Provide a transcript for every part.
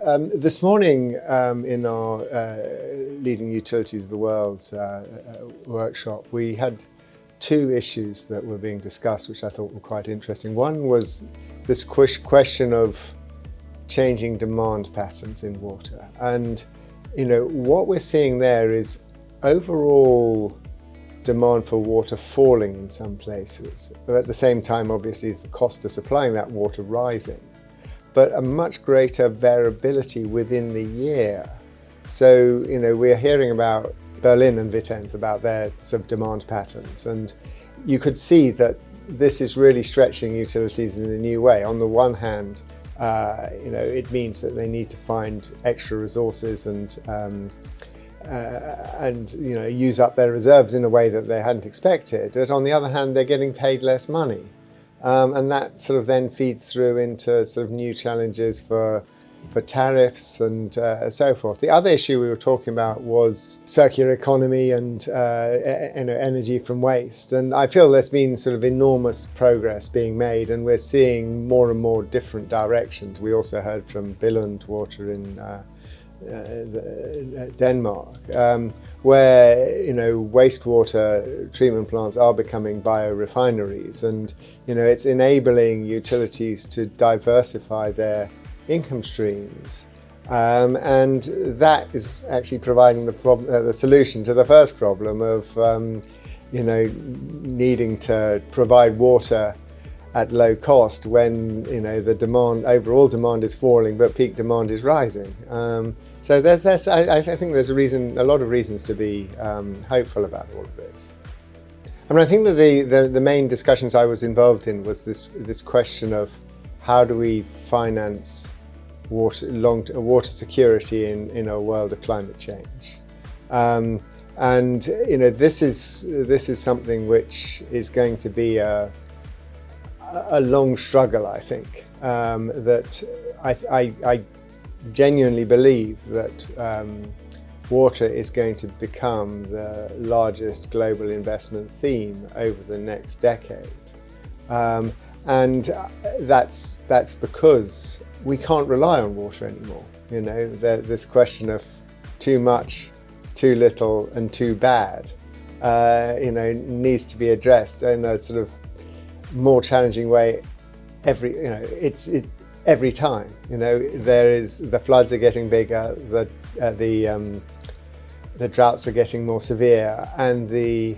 This morning in our Leading Utilities of the World workshop, we had two issues that were being discussed, which I thought were quite interesting. One was this question of changing demand patterns in water. And, what we're seeing there is overall demand for water falling in some places. But at the same time, obviously, is the cost of supplying that water rising, but a much greater variability within the year. So, we're hearing about Berlin and Wittenz, about their sort of demand patterns. And you could see that this is really stretching utilities in a new way. On the one hand, it means that they need to find extra resources and use up their reserves in a way that they hadn't expected. But on the other hand, they're getting paid less money. And that sort of then feeds through into sort of new challenges for tariffs and so forth. The other issue we were talking about was circular economy and energy from waste. And I feel there's been sort of enormous progress being made, and we're seeing more and more different directions. We also heard from Billund Water in Denmark, where wastewater treatment plants are becoming biorefineries, and it's enabling utilities to diversify their income streams, and that is actually providing the solution to the first problem of needing to provide water at low cost when the overall demand is falling but peak demand is rising. So I think there's a lot of reasons to be hopeful about all of this. I mean, I think that the main discussions I was involved in was this question of how do we finance water security in a world of climate change, and this is something which is going to be a long struggle. I think that I genuinely believe that water is going to become the largest global investment theme over the next decade. And that's because we can't rely on water anymore. This question of too much, too little, and too bad, needs to be addressed in a sort of more challenging way. Every time, the floods are getting bigger, the droughts are getting more severe, and the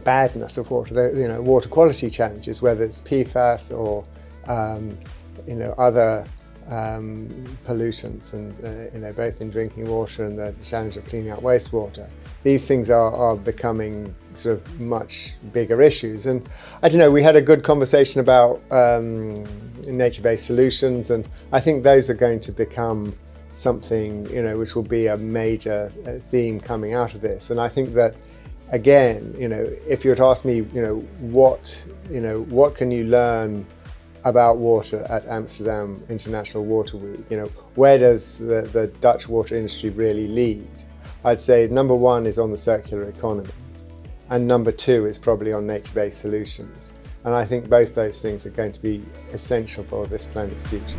badness of water, water quality challenges, whether it's PFAS or other pollutants, and both in drinking water and the challenge of cleaning out wastewater. These things are becoming sort of much bigger issues. And I don't know, we had a good conversation about nature-based solutions, and I think those are going to become something which will be a major theme coming out of this. And I think that, again, if you were to ask me, what can you learn about water at Amsterdam International Water Week? Where does the Dutch water industry really lead? I'd say number one is on the circular economy, and number two is probably on nature-based solutions. And I think both those things are going to be essential for this planet's future.